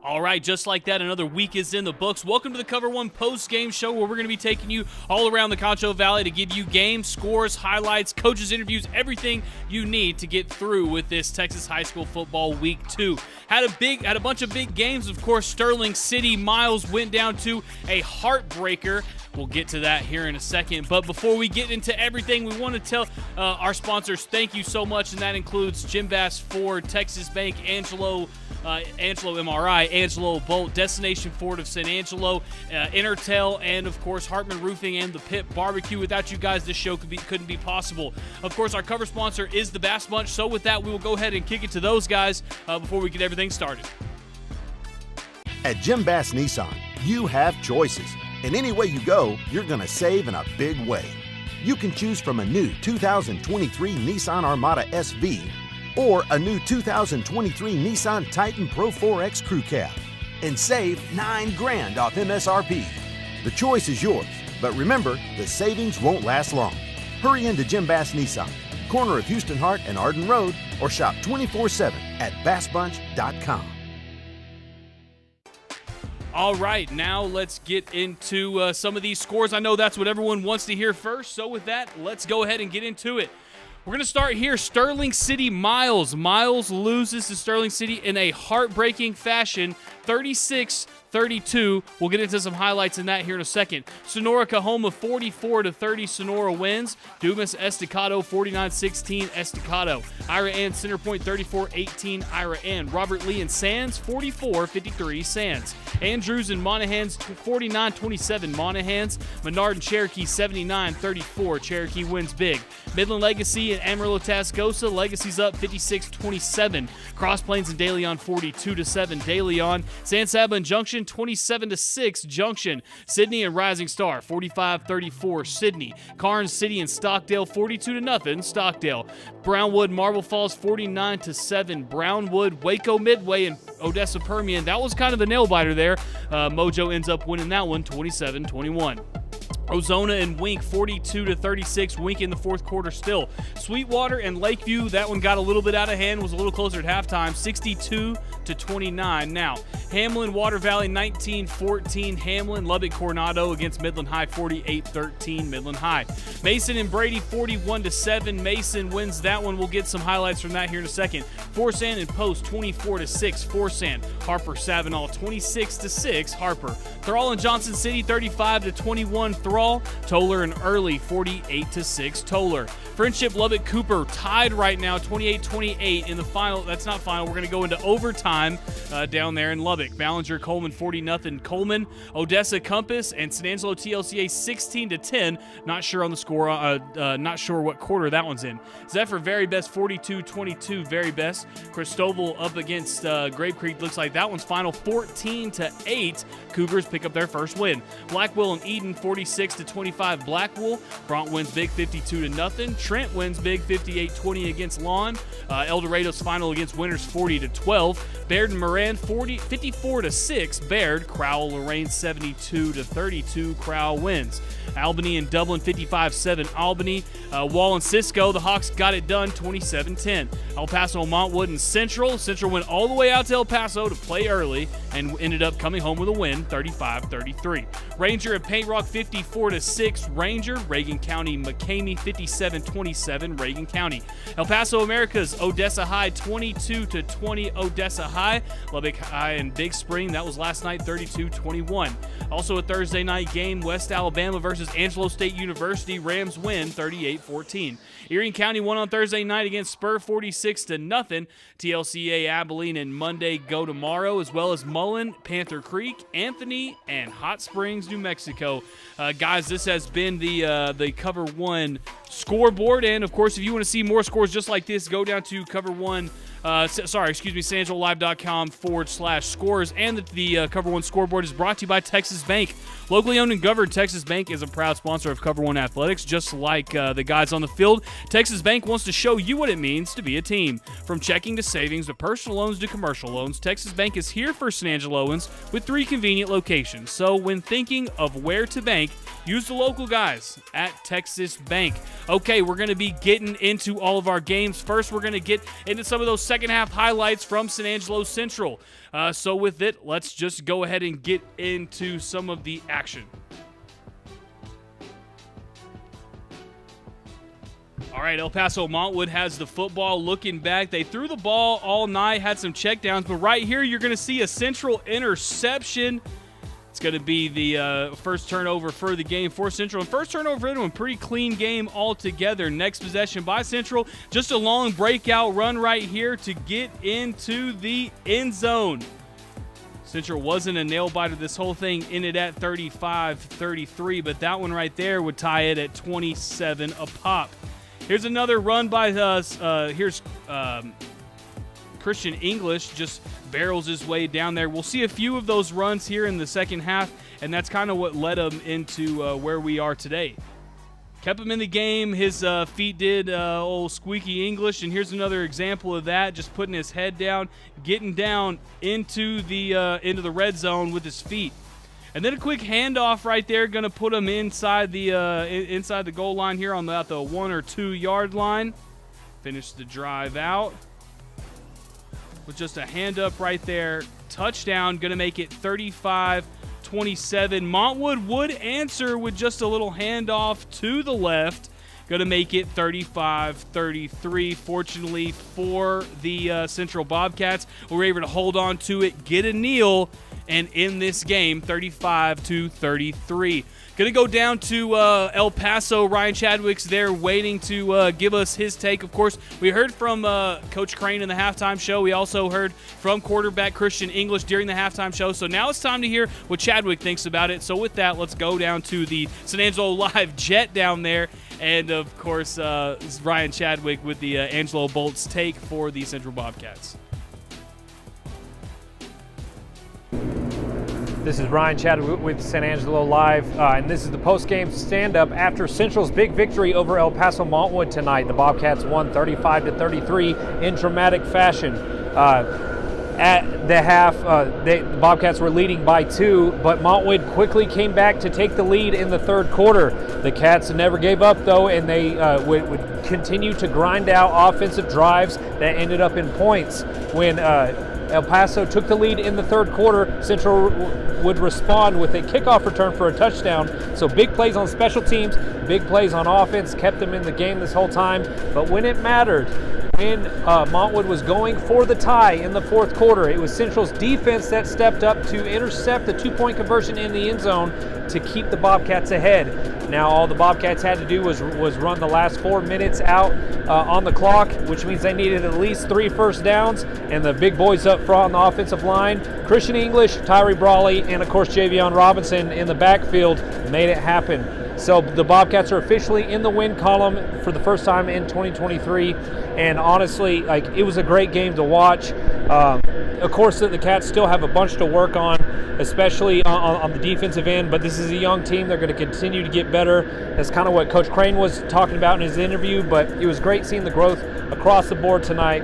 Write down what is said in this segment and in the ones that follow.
All right, just like that, another week is in the books. Welcome to the Cover One post-game show where we're going to be taking you all around the Concho Valley to give you games, scores, highlights, coaches' interviews, everything you need to get through with this Texas high school football week 2. Had a bunch of big games. Of course, Sterling City Miles went down to a heartbreaker. We'll get to that here in a second. But before we get into everything, we want to tell our sponsors thank you so much, and that includes Jim Bass Ford, Texas Bank, Angelo MRI, Angelo Bolt, Destination Ford of San Angelo, Intertel, and of course Hartman Roofing and the Pit Barbecue. Without you guys, this show couldn't be possible. Of course, our cover sponsor is the Bass Bunch, so with that, we will go ahead and kick it to those guys before we get everything started. At Jim Bass Nissan, you have choices. And any way you go, you're going to save in a big way. You can choose from a new 2023 Nissan Armada SV or a new 2023 Nissan Titan Pro 4X Crew Cab and save $9,000 off MSRP. The choice is yours, but remember, the savings won't last long. Hurry into Jim Bass Nissan, corner of Houston Hart and Arden Road, or shop 24/7 at bassbunch.com. All right, now let's get into some of these scores. I know that's what everyone wants to hear first, so with that, let's go ahead and get into it. We're going to start here. Sterling City Miles. Miles loses to Sterling City in a heartbreaking fashion, 36-32. We'll get into some highlights in that here in a second. Sonora Kahoma 44-30. Sonora wins. Dumas Estacado 49-16. Estacado. Ira Ann Centerpoint 34-18. Ira Ann. Robert Lee and Sands 44-53. Sands. Andrews and Monahans 49-27. Monahans. Menard and Cherokee 79-34. Cherokee wins big. Midland Legacy and Amarillo Tascosa. Legacy's up 56-27. Cross Plains and De Leon 42-7. De Leon. San Saba and Junction 27-6. Junction. Sydney and Rising Star 45-34. Sydney. Carnes City and Stockdale 42-0. Stockdale. Brownwood Marble Falls 49-7. Brownwood. Waco Midway and Odessa Permian. That was kind of the nail biter there. Mojo ends up winning that one 27-21. Ozona and Wink 42-36. Wink in the fourth quarter still. Sweetwater and Lakeview, that one got a little bit out of hand, was a little closer at halftime, 62-29. Now, Hamlin Water Valley 19-14. Hamlin. Lubbock Coronado against Midland High 48-13. Midland High. Mason and Brady 41-7. Mason wins that one. We'll get some highlights from that here in a second. Forsan and Post 24-6. Forsan. Harper Savinall 26-6. Harper. Thrall and Johnson City 35-21. Thrall. Toller and Early 48-6. Toller. Friendship Lubbock Cooper tied right now 28-28 in the final. That's not final. We're going to go into overtime down there in Lubbock. Ballinger Coleman 40-0. Coleman. Odessa Compass and San Angelo TLCA 16-10. Not sure on the score. Not sure what quarter that one's in. Zephyr Very Best 42-22. Very Best. Cristobal up against Grave Creek. Looks like that one's final 14-8. Cougars pick up their first win. Blackwell and Eden 46-25. Blackwell. Bront wins big 52-0. Trent wins big 58-20 against Lawn. El Dorado's final against Winters 40-12. Baird and Moran 54-6. Baird. Crowell Lorraine 72-32. Crowell wins. Albany and Dublin 55-7. Albany. Wall and Cisco. The Hawks got it done 27-10. El Paso, Montwood and Central. Central went all the way out to El Paso to play early and ended up coming home with a win 35-33. Ranger and Paint Rock 54-6. Ranger. Reagan County McCamey 57-27. Reagan County. El Paso Americas Odessa High 22-20. Odessa High. Lubbock High and Big Spring. That was last night 32-21. Also a Thursday night game, West Alabama versus Angelo State University. Rams win 38-14. Erie County won on Thursday night against Spur 46-0. TLCA Abilene and Monday go tomorrow, as well as Mullen, Panther Creek, Anthony, and Hot Springs, New Mexico. Guys, this has been the Cover One scoreboard, and of course, if you want to see more scores just like this, go down to Cover One. SanAngeloLive.com/scores, and the Cover One scoreboard is brought to you by Texas Bank. Locally owned and governed, Texas Bank is a proud sponsor of Cover One Athletics. Just like the guys on the field, Texas Bank wants to show you what it means to be a team. From checking to savings to personal loans to commercial loans, Texas Bank is here for San Angeloans with 3 convenient locations. So when thinking of where to bank, Use the local guys at Texas Bank. Okay, we're going to be getting into all of our games. First, we're going to get into some of those second half highlights from San Angelo Central. So with it, let's just go ahead and get into some of the action. All right, El Paso Montwood has the football. Looking back, they threw the ball all night, had some checkdowns, but right here you're going to see a Central interception. It's going to be the first turnover for the game for Central. And first turnover for them, pretty clean game altogether. Next possession by Central, just a long breakout run right here to get into the end zone. Central wasn't a nail-biter. This whole thing ended at 35-33, but that one right there would tie it at 27 apiece. Here's another run by Christian English, just barrels his way down there. We'll see a few of those runs here in the second half, and that's kind of what led him into where we are today. Kept him in the game. His feet did old squeaky English, and here's another example of that, just putting his head down, getting down into the red zone with his feet. And then a quick handoff right there, going to put him inside the goal line here on about the 1 or 2 yard line. Finish the drive out with just a hand up right there. Touchdown, going to make it 35-27. Montwood would answer with just a little handoff to the left. Going to make it 35-33. Fortunately for the Central Bobcats, we were able to hold on to it, get a kneel, and in this game, 35-33. Going to go down to El Paso. Ryan Chadwick's there waiting to give us his take. Of course, we heard from Coach Crane in the halftime show. We also heard from quarterback Christian English during the halftime show. So now it's time to hear what Chadwick thinks about it. So with that, let's go down to the San Angelo Live jet down there. And, of course, Ryan Chadwick with the Angelo Bolt's take for the Central Bobcats. This is Ryan Chadwick with San Angelo Live, and this is the post-game stand-up after Central's big victory over El Paso Montwood tonight. The Bobcats won 35-33 in dramatic fashion. At the half, the Bobcats were leading by 2, but Montwood quickly came back to take the lead in the third quarter. The Cats never gave up, though, and they would continue to grind out offensive drives that ended up in points. When El Paso took the lead in the third quarter, Central would respond with a kickoff return for a touchdown. So big plays on special teams, big plays on offense, kept them in the game this whole time. But when it mattered, when Montwood was going for the tie in the fourth quarter, it was Central's defense that stepped up to intercept the 2-point conversion in the end zone to keep the Bobcats ahead. Now all the Bobcats had to do was run the last 4 minutes out on the clock, which means they needed at least 3 first downs, and the big boys up front on the offensive line, Christian English, Tyree Brawley, and of course Javion Robinson in the backfield made it happen. So the Bobcats are officially in the win column for the first time in 2023, and honestly, it was a great game to watch. Of course, the Cats still have a bunch to work on, especially on the defensive end, but this is a young team. They're going to continue to get better. That's kind of what Coach Crane was talking about in his interview, but it was great seeing the growth across the board tonight.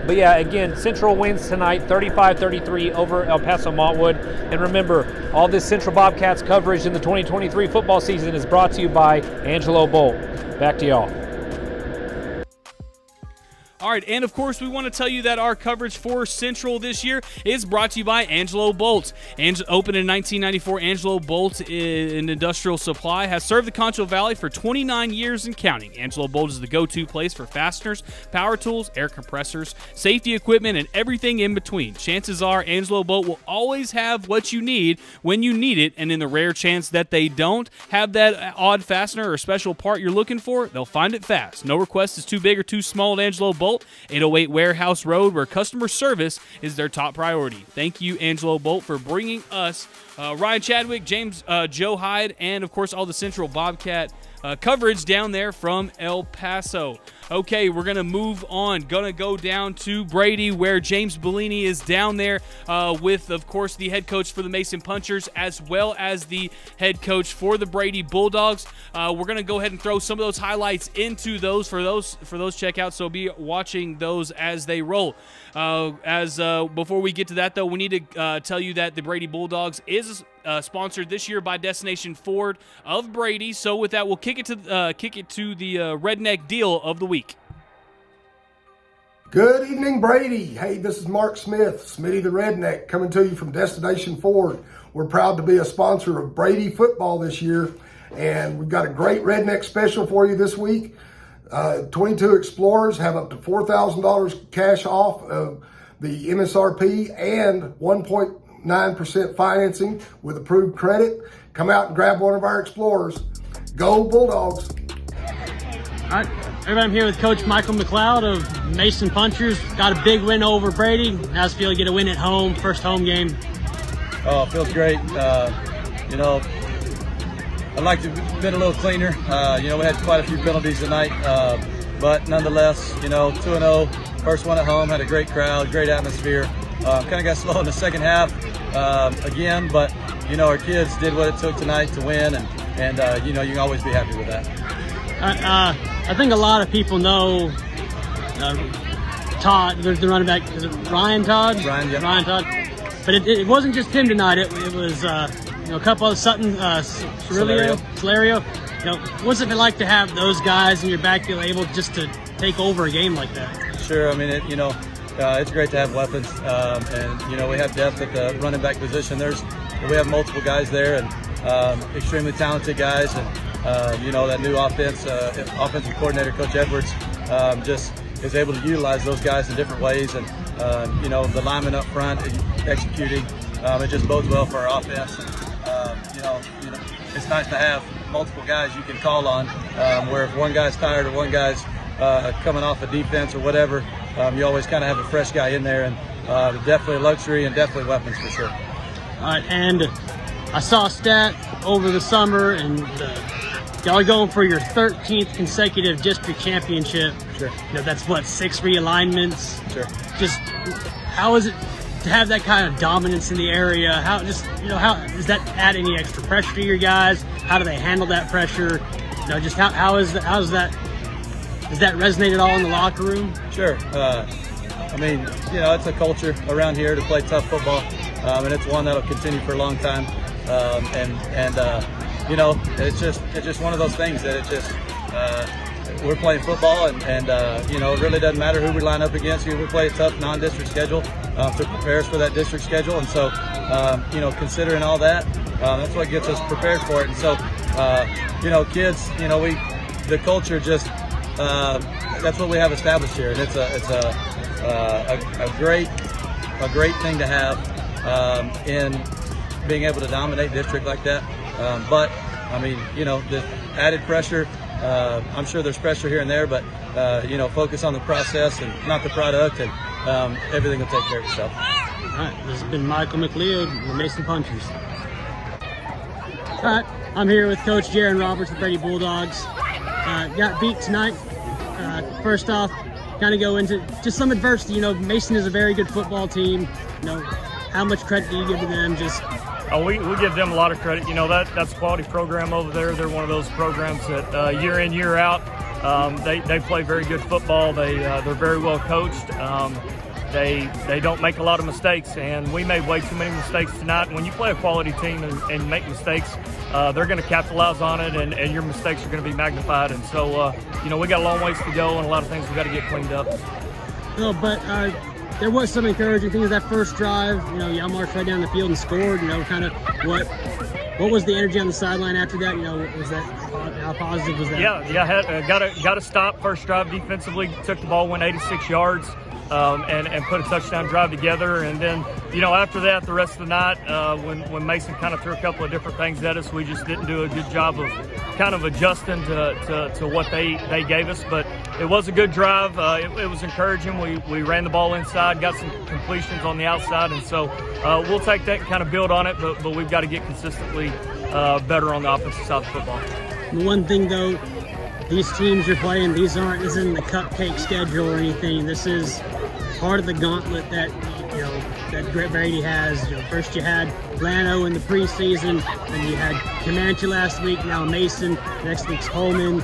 But yeah, again, Central wins tonight, 35-33 over El Paso Montwood. And remember, all this Central Bobcats coverage in the 2023 football season is brought to you by Angelo Bolt. Back to y'all. All right, and of course, we want to tell you that our coverage for Central this year is brought to you by Angelo Bolt. Opened in 1994, Angelo Bolt in Industrial Supply has served the Concho Valley for 29 years and counting. Angelo Bolt is the go-to place for fasteners, power tools, air compressors, safety equipment, and everything in between. Chances are Angelo Bolt will always have what you need when you need it, and in the rare chance that they don't have that odd fastener or special part you're looking for, they'll find it fast. No request is too big or too small at Angelo Bolt. 808 Warehouse Road, where customer service is their top priority. Thank you, Angelo Bolt, for bringing us Ryan Chadwick, James Joe Hyde, and, of course, all the Central Bobcat coverage down there from El Paso. Okay, we're going to move on. Going to go down to Brady, where James Bellini is down there with, of course, the head coach for the Mason Punchers, as well as the head coach for the Brady Bulldogs. We're going to go ahead and throw some of those highlights into those for those checkouts, so be watching those as they roll. Before we get to that, though, we need to tell you that the Brady Bulldogs is sponsored this year by Destination Ford of Brady. So with that, we'll kick it to the Redneck Deal of the Week. Good evening, Brady. Hey, this is Mark Smith, Smitty the Redneck, coming to you from Destination Ford. We're proud to be a sponsor of Brady football this year, and we've got a great Redneck special for you this week. 22 Explorers have up to $4,000 cash off of the MSRP and 1.9% financing with approved credit. Come out and grab one of our Explorers. Go Bulldogs. All right, everybody, I'm here with Coach Michael McLeod of Mason Punchers. Got a big win over Brady. How's it feel to get a win at home, first home game? Oh, it feels great. I'd like to have been a little cleaner. We had quite a few penalties tonight, but nonetheless, 2-0, first one at home, had a great crowd, great atmosphere. Kind of got slow in the second half again, but, our kids did what it took tonight to win, and you can always be happy with that. I think a lot of people know Todd, the running back. Is it Ryan Todd? Ryan, yeah. Ryan Todd. But it wasn't just him tonight. It was a couple of Sutton, Celerio. What's it like to have those guys in your backfield able just to take over a game like that? Sure. I mean, it's great to have weapons, and we have depth at the running back position. We have multiple guys there, and extremely talented guys, and that new offensive coordinator, Coach Edwards, just is able to utilize those guys in different ways, and the linemen up front executing. It just bodes well for our offense. It's nice to have multiple guys you can call on, where if one guy's tired or one guy's coming off a defense or whatever, you always kind of have a fresh guy in there, and definitely a luxury and definitely weapons for sure. All right, and I saw a stat over the summer, and y'all are going for your 13th consecutive district championship. Sure. That's 6 realignments. Sure. Just how is it to have that kind of dominance in the area? How does that add any extra pressure to your guys? How do they handle that pressure? Just how is that? Does that resonate at all in the locker room? Sure. It's a culture around here to play tough football, and it's one that'll continue for a long time. It's just one of those things that we're playing football, and it really doesn't matter who we line up against. We play a tough non-district schedule to prepare us for that district schedule, and so considering all that, that's what gets us prepared for it. And so kids, the culture just that's what we have established here, and it's a great thing to have in being able to dominate district like that. But the added pressure, I'm sure there's pressure here and there, but focus on the process and not the product, and everything will take care of itself. All right, this has been Michael McLeod, the Mason Punchers. All right, I'm here with Coach Jaron Roberts of Brady Bulldogs. Got beat tonight. First off, kind of go into just some adversity. Mason is a very good football team. How much credit do you give to them? We give them a lot of credit. That's a quality program over there. They're one of those programs that year in, year out, they play very good football. They're very well coached. They don't make a lot of mistakes, and we made way too many mistakes tonight. When you play a quality team and make mistakes, they're going to capitalize on it, and your mistakes are going to be magnified. And so, we got a long ways to go, and a lot of things we got to get cleaned up. But there was some encouraging things that first drive. Y'all marched right down the field and scored. Kind of what was the energy on the sideline after that? Was that how positive was that? Yeah. Got to stop first drive defensively. Took the ball, went 86 yards, and put a touchdown drive together. And then after that, the rest of the night, when Mason kind of threw a couple of different things at us, we just didn't do a good job of kind of adjusting to what they gave us. But it was a good drive. It was encouraging. We ran the ball inside, got some completions on the outside, and so we'll take that and kind of build on it. But we've got to get consistently better on the offensive side of football. One thing though, these teams you're playing, isn't the cupcake schedule or anything. This is part of the gauntlet that that Brady has. First you had Lano in the preseason, and you had Comanche last week. Now Mason. Next week's Holman.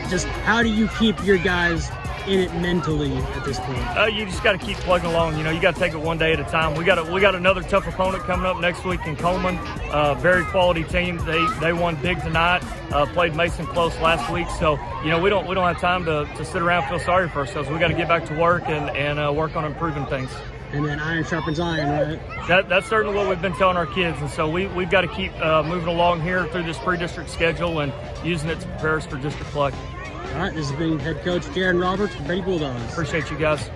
Just how do you keep your guys in it mentally at this point? You just got to keep plugging along. You got to take it one day at a time. We got another tough opponent coming up next week in Coleman. Very quality team. They won big tonight. Played Mason close last week. So we don't have time to sit around and feel sorry for ourselves. We got to get back to work and work on improving things. And then iron sharpens iron, right? That's certainly what we've been telling our kids, and so we've got to keep moving along here through this pre-district schedule and using it to prepare us for district play. All right, this has been head coach Jaron Roberts with Brady Bulldogs. Appreciate you guys.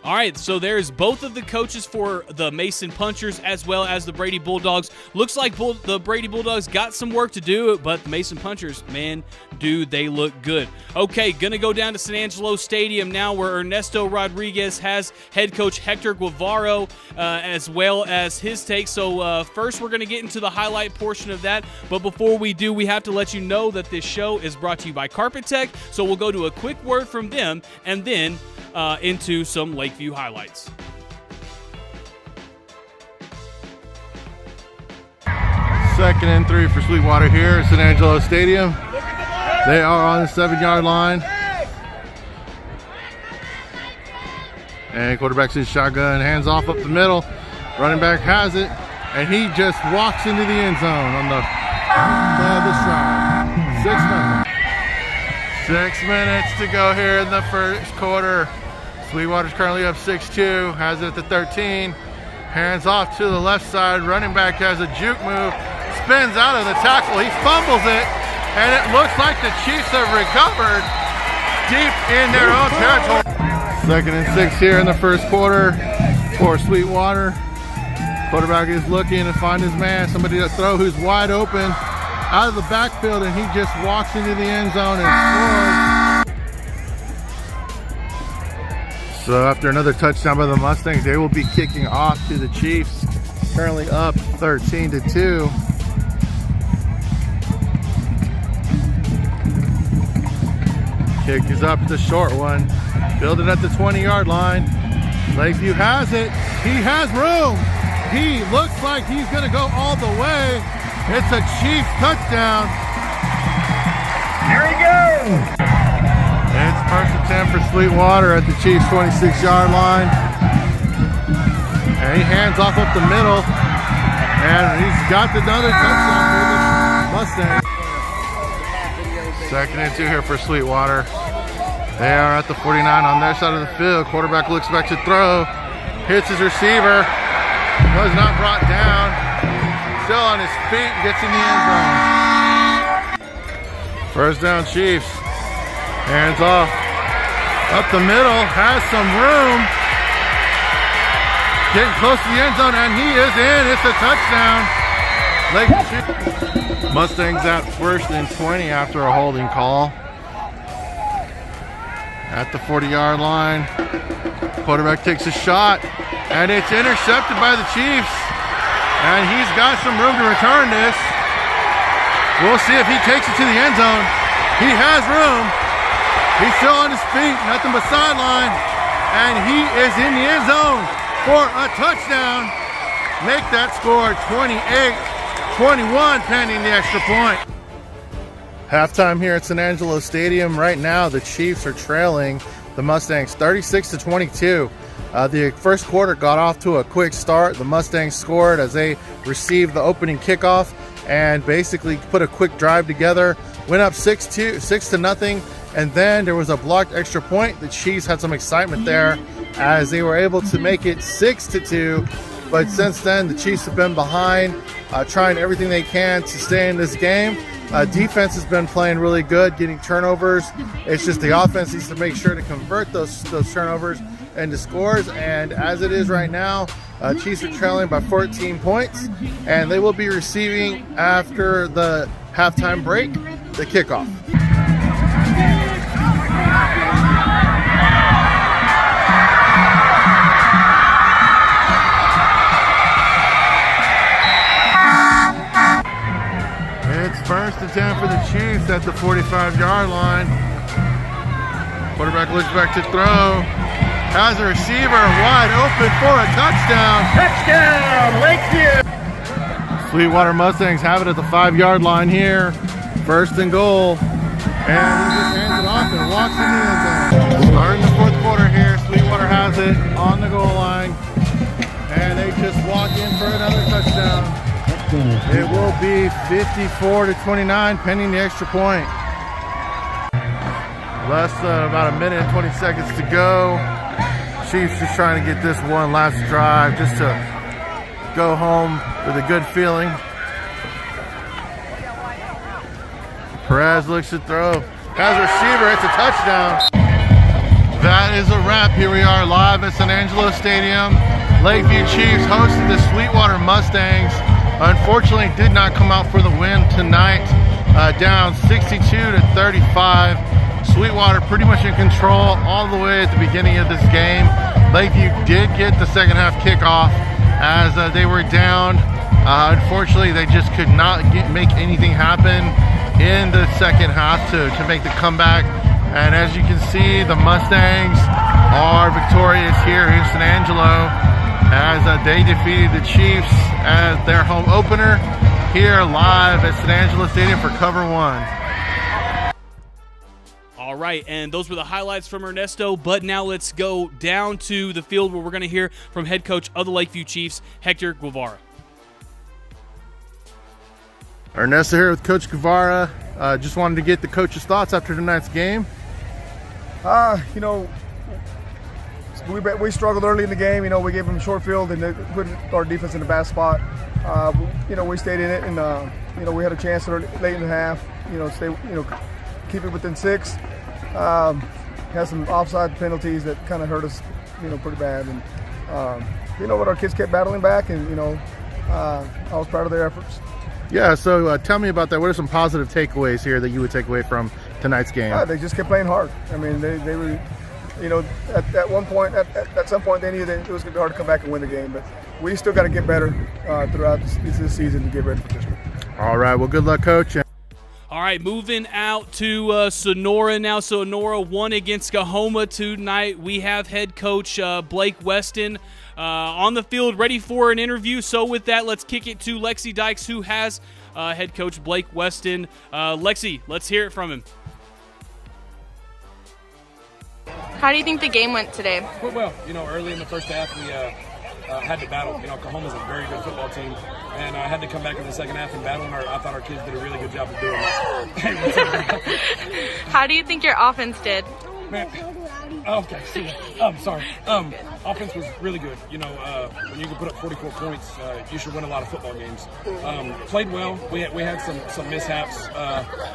All right, so there's both of the coaches for the Mason Punchers as well as the Brady Bulldogs. Looks like the Brady Bulldogs got some work to do, but the Mason Punchers, man, do they look good. Okay, going to go down to San Angelo Stadium now where Ernesto Rodriguez has head coach Hector Guevaro as well as his take. So first we're going to get into the highlight portion of that, but before we do, we have to let you know that this show is brought to you by Carpet Tech, so we'll go to a quick word from them and then into some Lakeview highlights. Second and 3 for Sweetwater here at San Angelo Stadium. They are on the 7-yard line. And quarterback's his shotgun, hands off up the middle. Running back has it, and he just walks into the end zone on the play of this drive. 6-0. 6 minutes to go here in the first quarter. Sweetwater's currently up 6-2, has it at the 13. Hands off to the left side. Running back has a juke move, spins out of the tackle. He fumbles it, and it looks like the Chiefs have recovered deep in their own territory. 2nd and 6 here in the first quarter for Sweetwater. Quarterback is looking to find his man, somebody to throw who's wide open out of the backfield, and he just walks into the end zone and scores. So after another touchdown by the Mustangs, they will be kicking off to the Chiefs, currently up 13-2. Kick is up, it's a short one. Build it at the 20-yard line. Lakeview has it. He has room. He looks like he's going to go all the way. It's a Chiefs touchdown. Here he goes. It's 1st and 10 for Sweetwater at the Chiefs' 26-yard line. And he hands off up the middle. And he's got another touchdown for the Mustangs. 2nd and 2 here for Sweetwater. They are at the 49 on their side of the field. Quarterback looks back to throw. Hits his receiver. Was not brought down. Still on his feet. Gets in the end zone. 1st down Chiefs. Hands off. Up the middle. Has some room. Getting close to the end zone, and he is in. It's a touchdown. Mustangs at 1st and 20 after a holding call. At the 40-yard line. Quarterback takes a shot, and it's intercepted by the Chiefs. And he's got some room to return this. We'll see if he takes it to the end zone. He has room. He's still on his feet, nothing but sideline. And he is in the end zone for a touchdown. Make that score 28-21 pending the extra point. Halftime here at San Angelo Stadium. Right now, the Chiefs are trailing the Mustangs 36-22. The first quarter got off to a quick start. The Mustangs scored as they received the opening kickoff and basically put a quick drive together. Went up 6-0, and then there was a blocked extra point. The Chiefs had some excitement there as they were able to make it 6-2. But since then, the Chiefs have been behind, trying everything they can to stay in this game. Defense has been playing really good, getting turnovers. It's just the offense needs to make sure to convert those turnovers into scores. And as it is right now, Chiefs are trailing by 14 points, and they will be receiving after the halftime break the kickoff. It's 1st and 10 for the Chiefs at the 45-yard line. Quarterback looks back to throw. Has a receiver wide open for a touchdown. Touchdown, Lakeview! Sweetwater Mustangs have it at the 5-yard line here. 1st and goal. And he just hands it walks in the end zone. Starting the fourth quarter here. Sweetwater has it on the goal line. And they just walk in for another touchdown. It will be 54-29 pending the extra point. Less than about a minute and 20 seconds to go. Chiefs just trying to get this one last drive just to go home with a good feeling. Perez looks to throw. Has a receiver, it's a touchdown. That is a wrap. Here we are live at San Angelo Stadium. Lakeview Chiefs hosted the Sweetwater Mustangs. Unfortunately, did not come out for the win tonight. Down 62-35. Sweetwater pretty much in control all the way at the beginning of this game. Lakeview did get the second half kickoff as they were down. Unfortunately, they just could not make anything happen in the second half to make the comeback. And as you can see, the Mustangs are victorious here in San Angelo as they defeated the Chiefs as their home opener here live at San Angelo Stadium for COVER1. All right, and those were the highlights from Ernesto, but now let's go down to the field where we're going to hear from head coach of the Lakeview Chiefs, Hector Guevara. Ernesto here with Coach Guevara. Just wanted to get the coach's thoughts after tonight's game. You know, we struggled early in the game. You know, we gave them a short field and they put our defense in a bad spot. You know, we stayed in it and, you know, we had a chance late in the half, you know, keep it within 6. Had some offside penalties that kind of hurt us, you know, pretty bad. And, you know, but our kids kept battling back and, you know, I was proud of their efforts. Yeah, so tell me about that. What are some positive takeaways here that you would take away from tonight's game? They just kept playing hard. I mean, they were, you know, at one point, at some point, they knew that it was going to be hard to come back and win the game. But we still got to get better throughout this season to get ready for district. All right, well, good luck, Coach. All right, moving out to Sonora now. Sonora won against Coahoma tonight. We have head coach Blake Weston on the field ready for an interview. So with that, let's kick it to Lexi Dykes, who has head coach Blake Weston. Lexi, let's hear it from him. How do you think the game went today? Well, you know, early in the first half, we had to battle. You know, Coahoma's a very good football team, and I had to come back in the second half and battle. And I thought our kids did a really good job of doing that. How do you think your offense did? Man, okay, sorry. Offense was really good. You know, when you can put up 44 points, you should win a lot of football games. Played well. We had some mishaps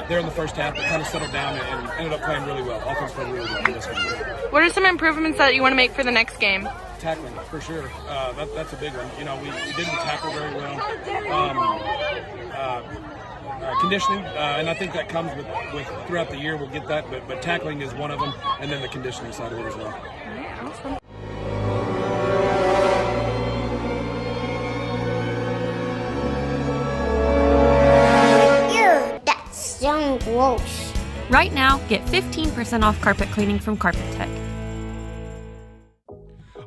there in the first half, but kind of settled down and ended up playing really well. Offense played really well. What are some improvements that you want to make for the next game? Tackling, for sure. That's a big one. You know, we didn't tackle very well. Conditioning, and I think that comes with throughout the year. We'll get that, but tackling is one of them, and then the conditioning side of it as well. All right, awesome. Ew, that's so gross. Right now, get 15% off carpet cleaning from Carpet Tech.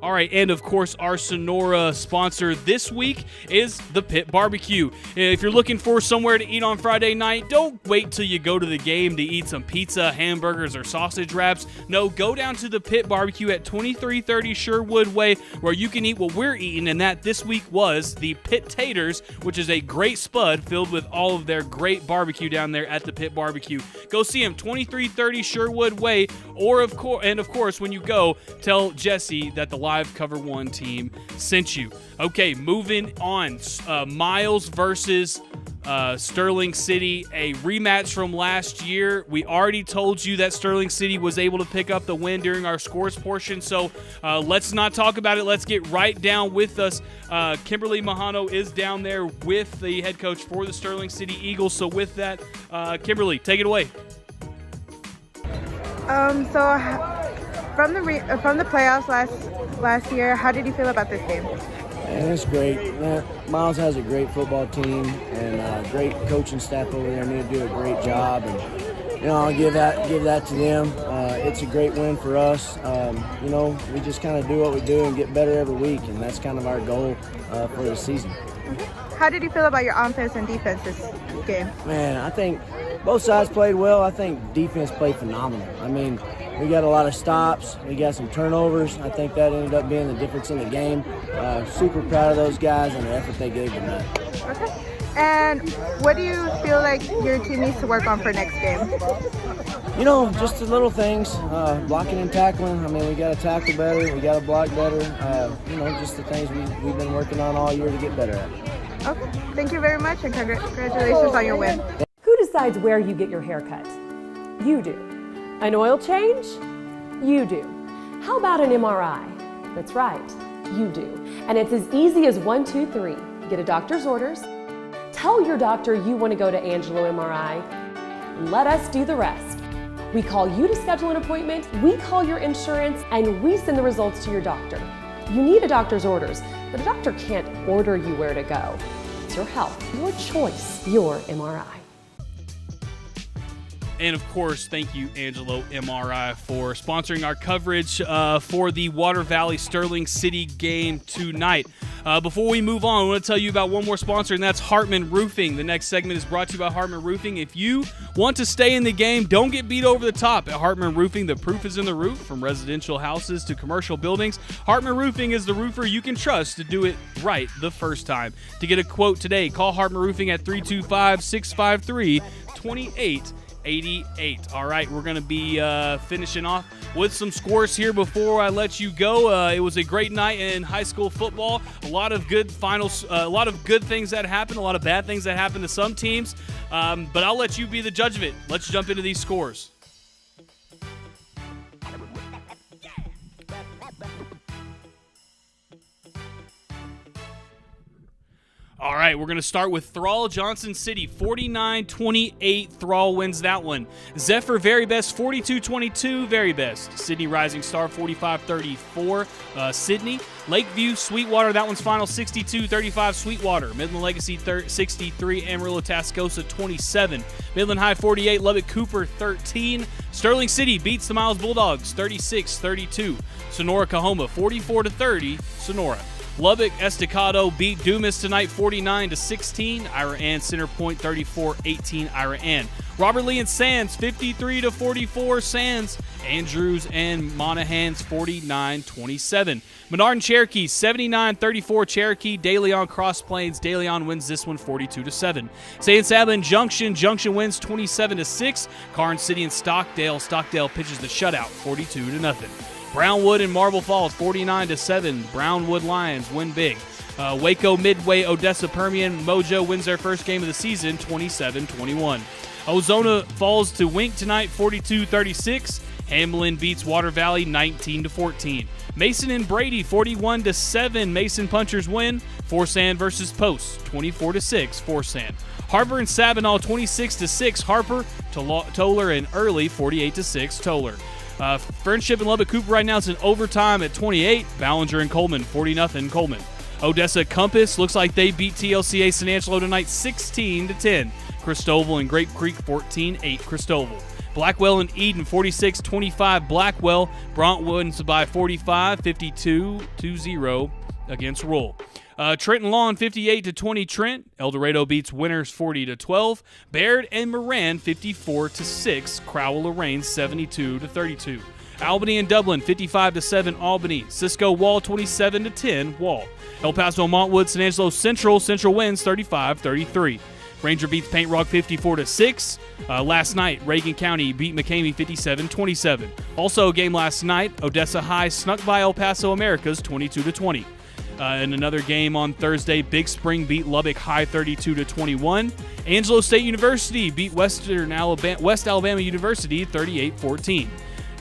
All right, and of course, our Sonora sponsor this week is the Pit Barbecue. If you're looking for somewhere to eat on Friday night, don't wait till you go to the game to eat some pizza, hamburgers, or sausage wraps. No, go down to the Pit Barbecue at 2330 Sherwood Way, where you can eat what we're eating, and that this week was the Pit Taters, which is a great spud filled with all of their great barbecue down there at the Pit Barbecue. Go see them, 2330 Sherwood Way, or of course, when you go, tell Jesse that the live COVER1 team sent you. Okay, moving on. Miles versus Sterling City, a rematch from last year. We already told you that Sterling City was able to pick up the win during our scores portion, so let's not talk about it. Let's get right down with us. Kimberly Mahano is down there with the head coach for the Sterling City Eagles. So with that, Kimberly, take it away. From the playoffs last year, how did you feel about this game? Man, it's great. Miles has a great football team and a great coaching staff over there. They do a great job, and you know, I'll give that to them. It's a great win for us. You know, we just kind of do what we do and get better every week, and that's kind of our goal for the season. How did you feel about your offense and defense this game? Man, I think both sides played well. I think defense played phenomenal. I mean, we got a lot of stops. We got some turnovers. I think that ended up being the difference in the game. Super proud of those guys and the effort they gave tonight. Okay. And what do you feel like your team needs to work on for next game? You know, just the little things, blocking and tackling. I mean, we got to tackle better. We got to block better. You know, just the things we've been working on all year to get better at. Okay. Thank you very much, and congratulations on your win. Who decides where you get your hair cut? You do. An oil change? You do. How about an MRI? That's right, you do. And it's as easy as 1, 2, 3. Get a doctor's orders. Tell your doctor you want to go to Angelo MRI. And let us do the rest. We call you to schedule an appointment, we call your insurance, and we send the results to your doctor. You need a doctor's orders, but a doctor can't order you where to go. It's your health, your choice, your MRI. And of course, thank you, Angelo MRI, for sponsoring our coverage for the Water Valley Sterling City game tonight. Before we move on, I want to tell you about one more sponsor, and that's Hartman Roofing. The next segment is brought to you by Hartman Roofing. If you want to stay in the game, don't get beat over the top. At Hartman Roofing, the proof is in the roof. From residential houses to commercial buildings, Hartman Roofing is the roofer you can trust to do it right the first time. To get a quote today, call Hartman Roofing at 325-653-2888. All right, we're going to be finishing off with some scores here before I let you go. It was a great night in high school football. A lot of good finals, a lot of good things that happened, a lot of bad things that happened to some teams. But I'll let you be the judge of it. Let's jump into these scores. All right, we're going to start with Thrall Johnson City, 49-28. Thrall wins that one. Zephyr Very Best, 42-22. Very Best. Sydney Rising Star, 45-34. Sydney. Lakeview Sweetwater, that one's final, 62-35. Sweetwater. Midland Legacy, 63. Amarillo Tascosa, 27. Midland High, 48. Lubbock Cooper, 13. Sterling City beats the Miles Bulldogs, 36-32. Sonora Cahoma, 44-30. Sonora. Lubbock Estacado beat Dumas tonight 49-16. Ira Ann Center Point 34-18. Ira Ann. Robert Lee and Sands 53-44. Sands. Andrews and Monahans 49-27. Menard and Cherokee 79-34. Cherokee. De Leon Cross Plains. De Leon wins this one 42-7. St. Saba and Junction. Junction wins 27-6. Carn City and Stockdale. Stockdale pitches the shutout 42-0. Brownwood and Marble Falls, 49-7. Brownwood Lions win big. Waco Midway, Odessa Permian. Mojo wins their first game of the season, 27-21. Ozona falls to Wink tonight, 42-36. Hamlin beats Water Valley, 19-14. Mason and Brady, 41-7. Mason Punchers win. Forsan versus Post, 24-6. Forsan. Harper and Sabinal, 26-6. Harper. Toller and Early, 48-6. Toller. Friendship and Lubbock Cooper right now is in overtime at 28. Ballinger and Coleman, 40-0 Coleman. Odessa Compass looks like they beat TLCA San Angelo tonight 16-10. Christoval and Grape Creek 14-8 Christoval. Blackwell and Eden 46-25 Blackwell. Bront wins by 45, 52-0 against Roll. Trenton Lawn 58-20 Trent. El Dorado beats Winners 40-12. Baird and Moran 54-6. Crowell Lorraine 72-32. Albany and Dublin 55-7 Albany. Cisco Wall 27-10 Wall. El Paso Montwood San Angelo Central. Central wins 35-33. Ranger beats Paint Rock 54-6. Last night, Reagan County beat McCamey 57-27. Also a game last night, Odessa High snuck by El Paso Americas 22-20. In another game on Thursday, Big Spring beat Lubbock High 32-21. Angelo State University beat West Alabama University 38-14.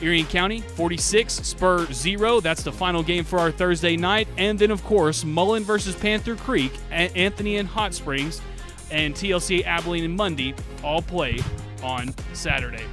Erie County 46, Spur 0. That's the final game for our Thursday night. And then, of course, Mullen versus Panther Creek, Anthony and Hot Springs, and TLCA Abilene and Mundy all play on Saturday.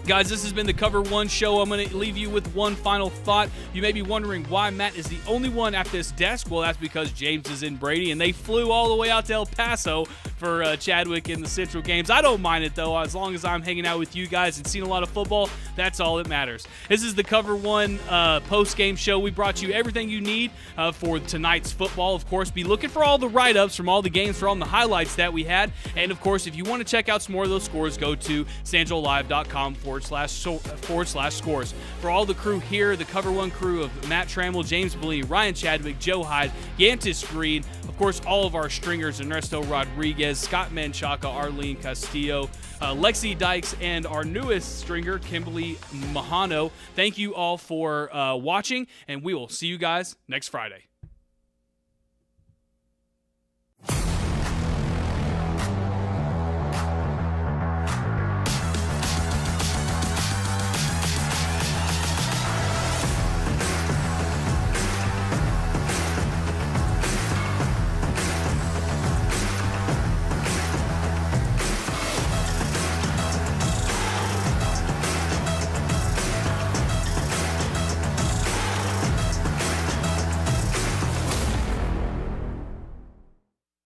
Guys, this has been the Cover 1 show. I'm going to leave you with one final thought. You may be wondering why Matt is the only one at this desk. Well, that's because James is in Brady, and they flew all the way out to El Paso for Chadwick in the Central games. I don't mind it, though. As long as I'm hanging out with you guys and seeing a lot of football, that's all that matters. This is the Cover 1 post-game show. We brought you everything you need for tonight's football. Of course, be looking for all the write-ups from all the games, for all the highlights that we had. And, of course, if you want to check out some more of those scores, go to sanjolive.com/scores. For all the crew here, the Cover 1 crew of Matt Trammell, James Blee, Ryan Chadwick, Joe Hyde, Yantis Green, of course, all of our stringers, Ernesto Rodriguez, Scott Menchaca, Arlene Castillo, Lexi Dykes, and our newest stringer, Kimberly Mahano. Thank you all for watching, and we will see you guys next Friday.